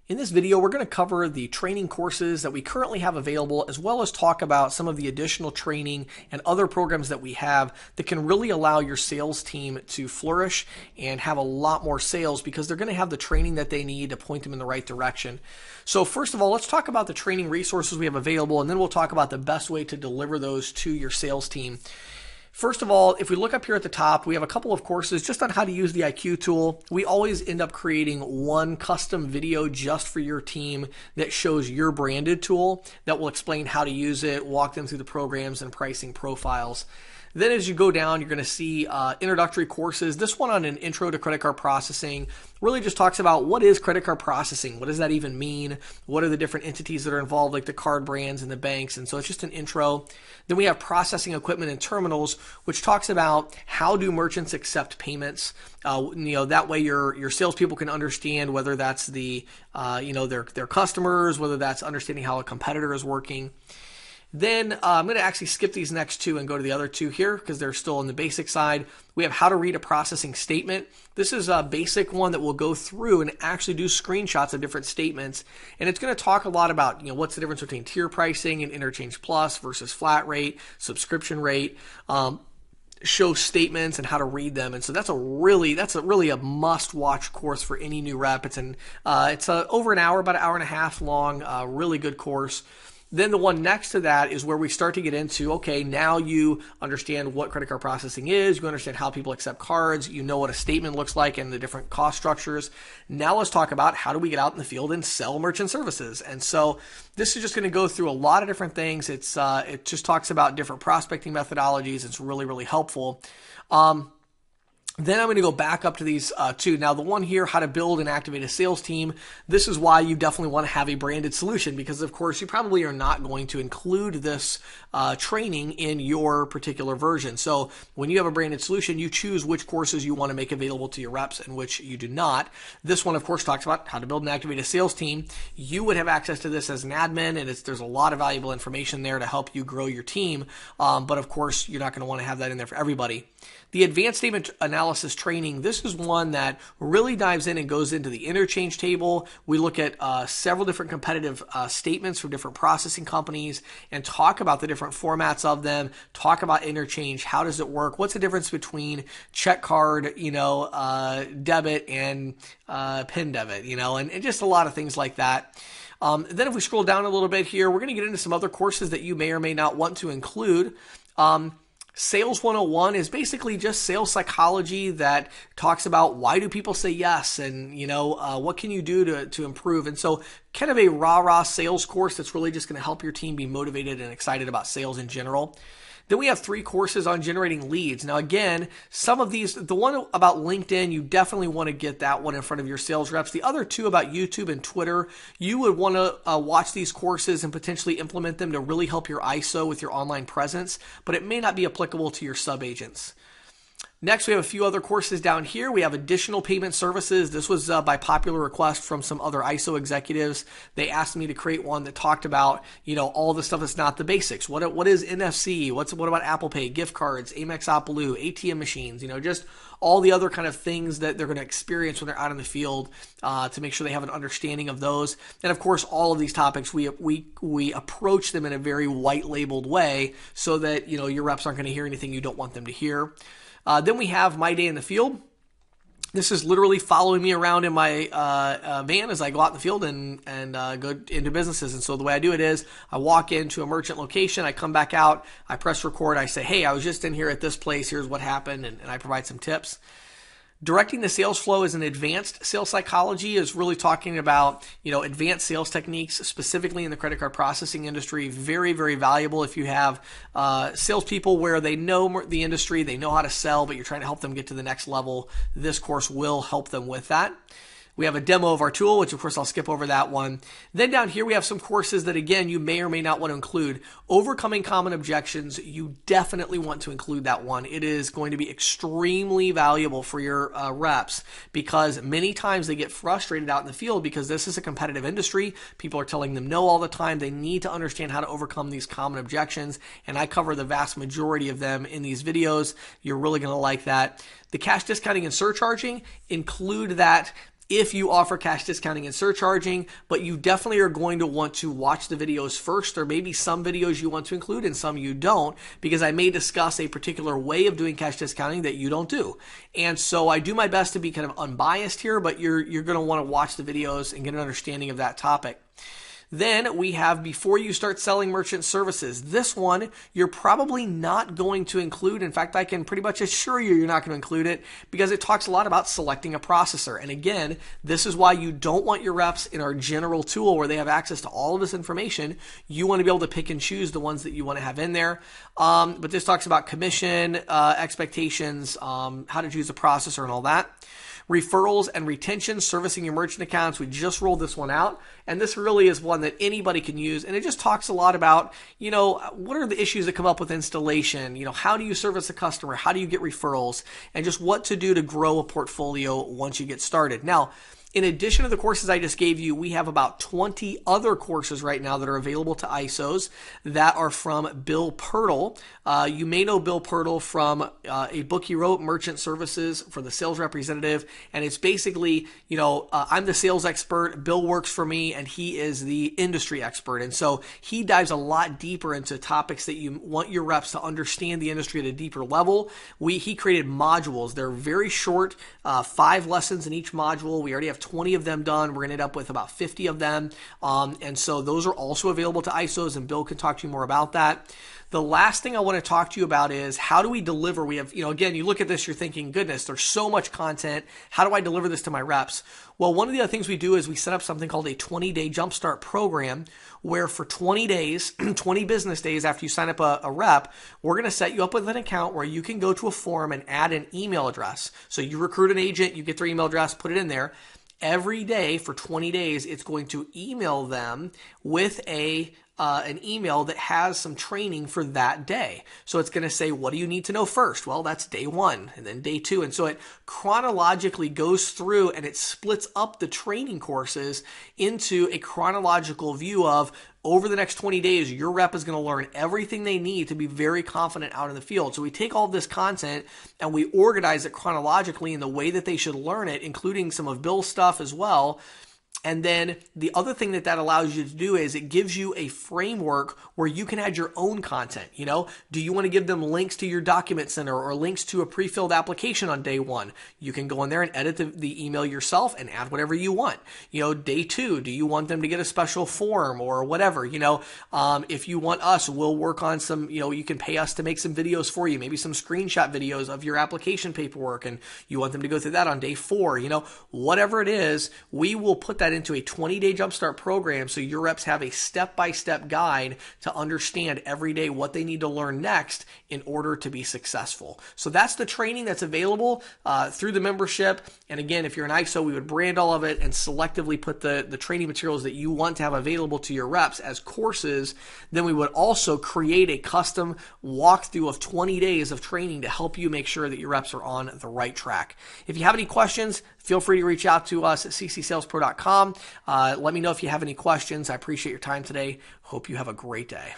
In this video, we're going to cover the training courses that we currently have available, as well as talk about some of the additional training and other programs that we have that can really allow your sales team to flourish and have a lot more sales because they're going to have the training that they need to point them in the right direction. So first of all, let's talk about the training resources we have available, and then we'll talk about the best way to deliver those to your sales team. First of all, if we look up here at the top, we have a couple of courses just on how to use the IQ tool. We always end up creating one custom video just for your team that shows your branded tool that will explain how to use it, walk them through the programs and pricing profiles. Then as you go down, you're going to see introductory courses. This one on an intro to credit card processing really just talks about what is credit card processing? What does that even mean? What are the different entities that are involved, like the card brands and the banks? And so it's just an intro. Then we have processing equipment and terminals, which talks about how do merchants accept payments. That way your salespeople can understand whether that's their customers, whether that's understanding how a competitor is working. Then I'm going to actually skip these next two and go to the other two here because they're still on the basic side. We have how to read a processing statement. This is a basic one that will go through and actually do screenshots of different statements. And it's going to talk a lot about, what's the difference between tier pricing and interchange plus versus flat rate, subscription rate, show statements and how to read them. And so that's a really a must-watch course for any new rep. It's over an hour, about an hour and a half long, really good course. Then the one next to that is where we start to get into, okay, now you understand what credit card processing is, you understand how people accept cards, you know what a statement looks like and the different cost structures. Now let's talk about how do we get out in the field and sell merchant services. And so this is just going to go through a lot of different things. It just talks about different prospecting methodologies. It's really, really helpful. Then I'm going to go back up to these two. Now, the one here, how to build and activate a sales team. This is why you definitely want to have a branded solution because, of course, you probably are not going to include this training in your particular version. So when you have a branded solution, you choose which courses you want to make available to your reps and which you do not. This one, of course, talks about how to build and activate a sales team. You would have access to this as an admin, and there's a lot of valuable information there to help you grow your team. But, of course, you're not going to want to have that in there for everybody. The advanced statement analysis training, this is one that really dives in and goes into the interchange table. We look at several different competitive statements from different processing companies and talk about the different formats of them, talk about interchange, how does it work, what's the difference between check card, debit and PIN debit, and just a lot of things like that. Then if we scroll down a little bit here, we're going to get into some other courses that you may or may not want to include. Sales 101 is basically just sales psychology that talks about why do people say yes and, what can you do to improve. And so kind of a rah-rah sales course that's really just going to help your team be motivated and excited about sales in general. Then we have 3 courses on generating leads. Now, again, some of these, the one about LinkedIn, you definitely want to get that one in front of your sales reps. The other 2 about YouTube and Twitter, you would want to watch these courses and potentially implement them to really help your ISO with your online presence, but it may not be applicable to your sub-agents. Next, we have a few other courses down here. We have additional payment services. This was by popular request from some other ISO executives. They asked me to create one that talked about, all the stuff that's not the basics. What is NFC? What about Apple Pay, gift cards, Amex OpBlue, ATM machines? Just all the other kind of things that they're going to experience when they're out in the field to make sure they have an understanding of those. And of course, all of these topics, we approach them in a very white labeled way so that, your reps aren't going to hear anything you don't want them to hear. Then we have My Day in the Field. This is literally following me around in my van as I go out in the field and go into businesses. And so the way I do it is I walk into a merchant location, I come back out, I press record, I say, hey, I was just in here at this place, here's what happened, and I provide some tips. Directing the sales flow is an advanced sales psychology, is really talking about, advanced sales techniques, specifically in the credit card processing industry. Very, very valuable if you have salespeople where they know the industry, they know how to sell, but you're trying to help them get to the next level. This course will help them with that. We have a demo of our tool, which of course I'll skip over that one. Then down here we have some courses that again you may or may not want to include. Overcoming common objections, you definitely want to include that one. It is going to be extremely valuable for your reps because many times they get frustrated out in the field because this is a competitive industry. People are telling them no all the time. They need to understand how to overcome these common objections, and I cover the vast majority of them in these videos. You're really going to like that. The cash discounting and surcharging, include that if you offer cash discounting and surcharging, but you definitely are going to want to watch the videos first. There may be some videos you want to include and some you don't, because I may discuss a particular way of doing cash discounting that you don't do. And so I do my best to be kind of unbiased here, but you're going to want to watch the videos and get an understanding of that topic. Then we have before you start selling merchant services. This one you're probably not going to include. In fact, I can pretty much assure you you're not going to include it because it talks a lot about selecting a processor. And again, this is why you don't want your reps in our general tool where they have access to all of this information. You want to be able to pick and choose the ones that you want to have in there. But this talks about commission, expectations, how to choose a processor and all that. Referrals and retention, servicing your merchant accounts. We just rolled this one out, and this really is one that anybody can use. And it just talks a lot about, what are the issues that come up with installation? How do you service a customer? How do you get referrals? And just what to do to grow a portfolio once you get started. Now, in addition to the courses I just gave you, we have about 20 other courses right now that are available to ISOs that are from Bill Pirtle. You may know Bill Pirtle from a book he wrote, Merchant Services for the Sales Representative. And it's basically, I'm the sales expert, Bill works for me, and he is the industry expert. And so he dives a lot deeper into topics that you want your reps to understand the industry at a deeper level. He created modules. They're very short, 5 lessons in each module. We already have 20 of them done. We're going to end up with about 50 of them. And so those are also available to ISOs, and Bill can talk to you more about that. The last thing I want to talk to you about is how do we deliver? We have, again, you look at this, you're thinking, goodness, there's so much content. How do I deliver this to my reps? Well, one of the other things we do is we set up something called a 20-day jumpstart program where for 20 days, 20 business days after you sign up a rep, we're going to set you up with an account where you can go to a form and add an email address. So you recruit an agent, you get their email address, put it in there. Every day for 20 days, it's going to email them with an email that has some training for that day. So it's going to say, what do you need to know first? Well, that's day 1 and then day 2. And so it chronologically goes through and it splits up the training courses into a chronological view of over the next 20 days, your rep is going to learn everything they need to be very confident out in the field. So we take all this content and we organize it chronologically in the way that they should learn it, including some of Bill's stuff as well. And then the other thing that allows you to do is it gives you a framework where you can add your own content. Do you want to give them links to your document center or links to a pre-filled application on day 1? You can go in there and edit the email yourself and add whatever you want. Day 2, do you want them to get a special form or whatever? If you want us, we'll work on some, you can pay us to make some videos for you, maybe some screenshot videos of your application paperwork, and you want them to go through that on day 4. Whatever it is, we will put that into a 20-day jumpstart program so your reps have a step-by-step guide to understand every day what they need to learn next in order to be successful. So that's the training that's available through the membership. And again, if you're an ISO, we would brand all of it and selectively put the training materials that you want to have available to your reps as courses. Then we would also create a custom walkthrough of 20 days of training to help you make sure that your reps are on the right track. If you have any questions, feel free to reach out to us at ccsalespro.com. Let me know if you have any questions. I appreciate your time today. Hope you have a great day.